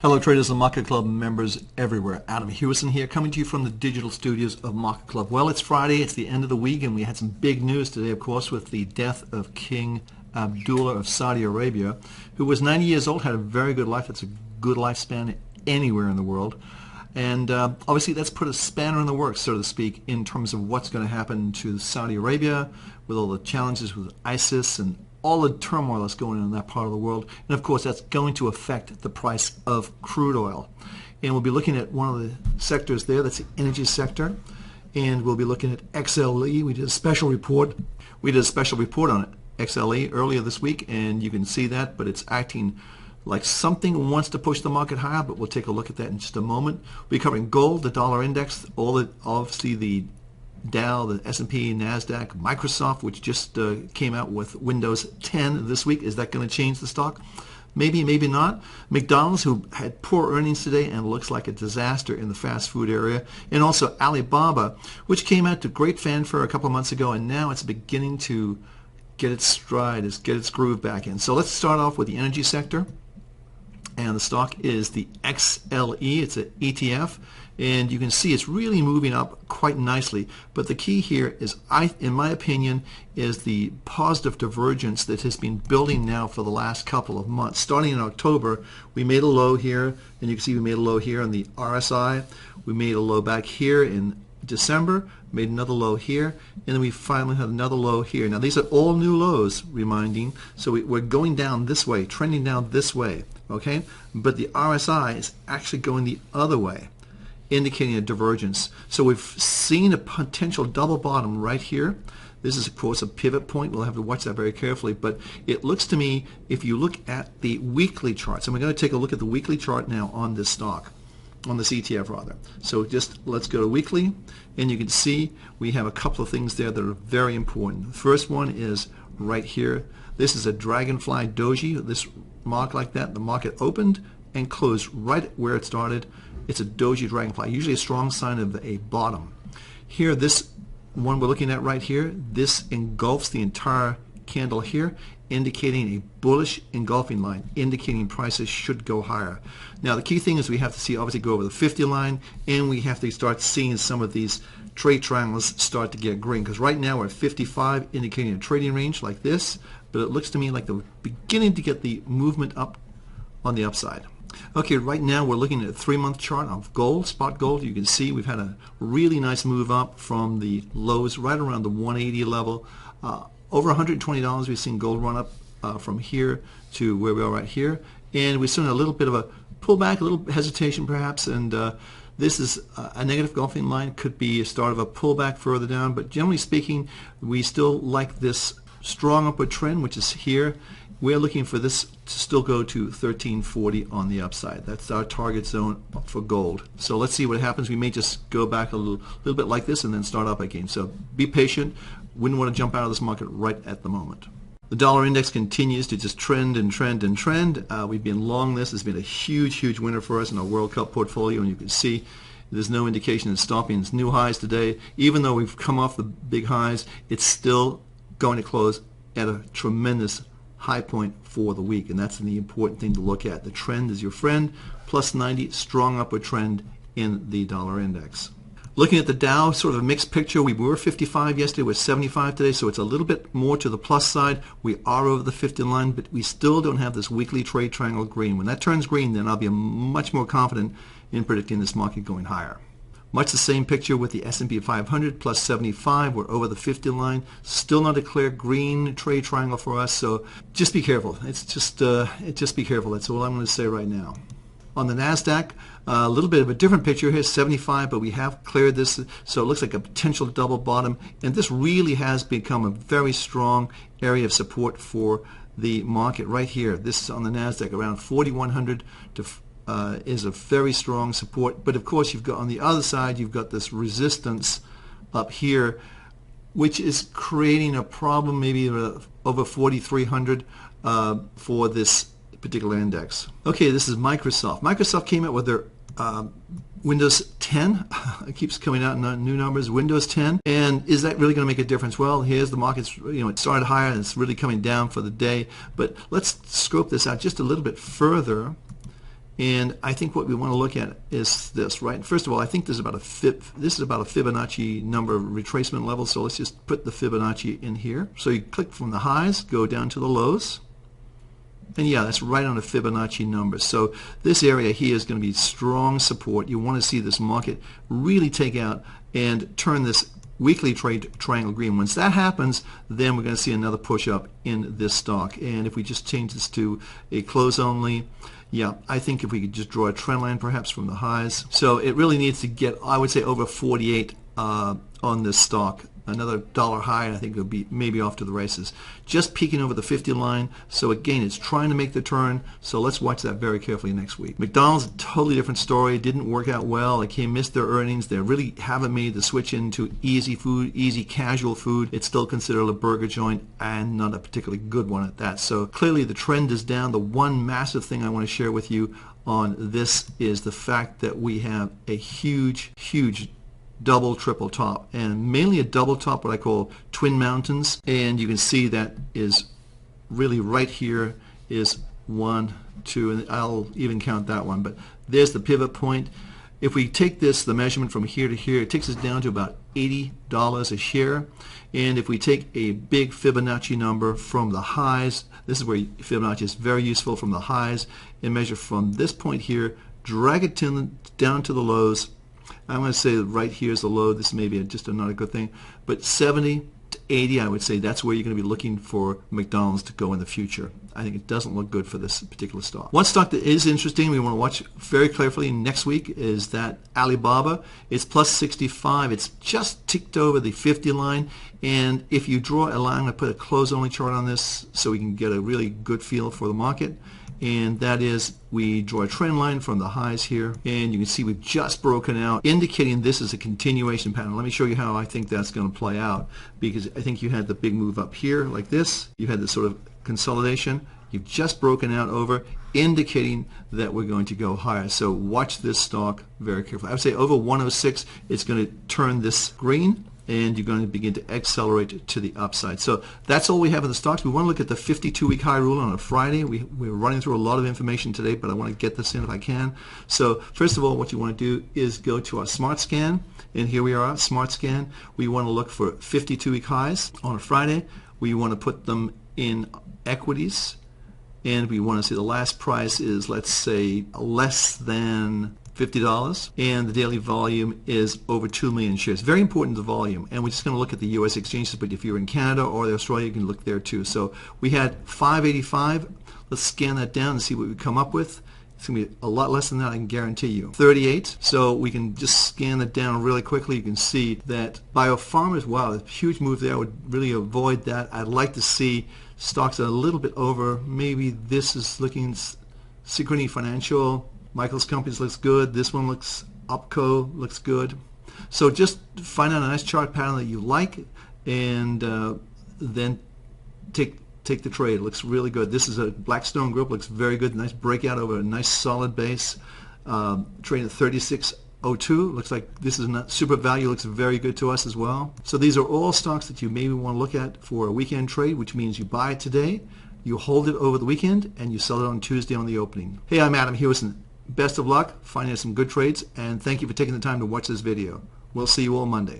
Hello traders and Market Club members everywhere. Adam Hewison here, coming to you from the digital studios of Market Club. Well, it's Friday, it's the end of the week, and we had some big news today, of course, with the death of King Abdullah of Saudi Arabia, who was 90 years old, had a very good life. That's a good lifespan anywhere in the world. And obviously that's put a spanner in the works, so to speak, in terms of what's going to happen to Saudi Arabia with all the challenges with ISIS and all the turmoil that's going on in that part of the world. And of course that's going to affect the price of crude oil. And we'll be looking at one of the sectors there, that's the energy sector. And we'll be looking at XLE. We did a special report on XLE earlier this week, and you can see that, but it's acting like something wants to push the market higher, but we'll take a look at that in just a moment. We'll be covering gold, the dollar index, obviously the Dow, the S&P, NASDAQ, Microsoft, which just came out with Windows 10 this week. Is that going to change the stock? Maybe, maybe not. McDonald's, who had poor earnings today and looks like a disaster in the fast food area. And also Alibaba, which came out to great fanfare a couple of months ago, and now it's beginning to get its stride, get its groove back in. So let's start off with the energy sector. And the stock is the XLE. It's an ETF, and you can see it's really moving up quite nicely. But the key here is, in my opinion, is the positive divergence that has been building now for the last couple of months. Starting in October, we made a low here, and you can see we made a low here on the RSI. We made a low back here in December, made another low here, and then we finally had another low here. Now these are all new lows, reminding, so we're going down this way, trending down this way, okay? But the RSI is actually going the other way, indicating a divergence. So we've seen a potential double bottom right here. This is, of course, a pivot point. We'll have to watch that very carefully. But it looks to me, if you look at the weekly charts, and we're going to take a look at the weekly chart now on this stock, on this ETF rather. So just let's go to weekly, and you can see we have a couple of things there that are very important. The first one is right here. This is a dragonfly doji, this mark like that. The market opened and closed right where it started. It's a doji dragonfly, usually a strong sign of a bottom. Here, this one we're looking at right here, this engulfs the entire candle here, indicating a bullish engulfing line, indicating prices should go higher. Now the key thing is we have to see, obviously, go over the 50 line, and we have to start seeing some of these trade triangles start to get green, because right now we're at 55, indicating a trading range like this, but it looks to me like they're beginning to get the movement up on the upside. Okay, right now we're looking at a 3-month chart of gold, spot gold. You can see we've had a really nice move up from the lows right around the 180 level. Over $120 we've seen gold run up from here to where we are right here, and we've seen a little bit of a pullback, a little hesitation perhaps, and this is a negative engulfing line, could be a start of a pullback further down, but generally speaking we still like this strong upward trend, which is here. We're looking for this to still go to 1340 on the upside. That's our target zone for gold. So let's see what happens. We may just go back a little bit like this and then start up again. So be patient. Wouldn't want to jump out of this market right at the moment. The dollar index continues to just trend and trend and trend. We've been long this. It's been a huge, huge winner for us in our World Cup portfolio, and you can see there's no indication it's stopping. It's new highs today. Even though we've come off the big highs, it's still going to close at a tremendous high point for the week, and that's the important thing to look at. The trend is your friend. Plus 90, strong upward trend in the dollar index. Looking at the Dow, sort of a mixed picture. We were 55 yesterday, we're 75 today, so it's a little bit more to the plus side. We are over the 50 line, but we still don't have this weekly trade triangle green. When that turns green, then I'll be much more confident in predicting this market going higher. Much the same picture with the S&P 500, plus 75. We're over the 50 line. Still not a clear green trade triangle for us, so just be careful. Just be careful. That's all I'm going to say right now. On the NASDAQ, a little bit of a different picture here, 75, but we have cleared this, so it looks like a potential double bottom, and this really has become a very strong area of support for the market right here. This is on the NASDAQ, around 4,100 to is a very strong support. But of course you've got on the other side, you've got this resistance up here, which is creating a problem, maybe over 4,300 for this particular index. Okay, this is Microsoft. Microsoft came out with their Windows 10. It keeps coming out in new numbers. Windows 10. And is that really going to make a difference? Well, here's the market's, it started higher and it's really coming down for the day. But let's scope this out just a little bit further. And I think what we want to look at is this, right? First of all, I think this is about a Fibonacci number retracement level. So let's just put the Fibonacci in here. So you click from the highs, go down to the lows. And yeah, that's right on a Fibonacci number. So this area here is going to be strong support. You want to see this market really take out and turn this weekly trade triangle green. Once that happens, then we're going to see another push up in this stock. And if we just change this to a close only, yeah, I think if we could just draw a trend line perhaps from the highs. So it really needs to get, I would say, over 48 on this stock. Another dollar high, and I think it'll be maybe off to the races. Just peeking over the 50 line. So again, it's trying to make the turn. So let's watch that very carefully next week. McDonald's, a totally different story. Didn't work out well. They missed their earnings. They really haven't made the switch into easy food, easy casual food. It's still considered a burger joint and not a particularly good one at that. So clearly the trend is down. The one massive thing I want to share with you on this is the fact that we have a huge double, triple top, and mainly a double top, what I call twin mountains. And you can see that is really right here is 1, 2, and I'll even count that one. But there's the pivot point. If we take this, the measurement from here to here, it takes us down to about $80 a share. And if we take a big Fibonacci number from the highs, this is where Fibonacci is very useful, from the highs, and measure from this point here, drag it down to the lows. I'm going to say that right here is the low. This may be just not a good thing. But 70 to 80, I would say that's where you're going to be looking for McDonald's to go in the future. I think it doesn't look good for this particular stock. One stock that is interesting, we want to watch very carefully next week, is that Alibaba. It's plus 65. It's just ticked over the 50 line. And if you draw a line, I'm going to put a close-only chart on this so we can get a really good feel for the market. And that is, we draw a trend line from the highs here, and you can see we've just broken out, indicating this is a continuation pattern. Let me show you how I think that's going to play out, because I think you had the big move up here like this. You had this sort of consolidation. You've just broken out over, indicating that we're going to go higher. So watch this stock very carefully. I would say over 106, it's going to turn this green, and you're going to begin to accelerate to the upside. So that's all we have in the stocks. We want to look at the 52-week high rule on a Friday. We're running through a lot of information today, but I want to get this in if I can. So first of all, what you want to do is go to our Smart Scan, and here we are, Smart Scan. We want to look for 52-week highs on a Friday. We want to put them in equities, and we want to see the last price is, let's say, less than $50, and the daily volume is over 2 million shares. Very important, the volume. And we're just going to look at the U.S. exchanges, but if you're in Canada or Australia, you can look there too. So we had 585. Let's scan that down and see what we come up with. It's going to be a lot less than that, I can guarantee you. 38. So we can just scan that down really quickly. You can see that biopharmas, wow, a huge move there. I would really avoid that. I'd like to see stocks that are a little bit over. Maybe this is looking Synchrony Financial. Michael's Companies looks good. This one looks, Opco looks good. So just find out a nice chart pattern that you like, and then take the trade. It looks really good. This is a Blackstone Group. Looks very good. Nice breakout over a nice solid base. Trade at 36.02. Looks like this is not super value. Looks very good to us as well. So these are all stocks that you maybe want to look at for a weekend trade, which means you buy it today, you hold it over the weekend, and you sell it on Tuesday on the opening. Hey, I'm Adam Hewison. Best of luck finding some good trades, and thank you for taking the time to watch this video. We'll see you all Monday.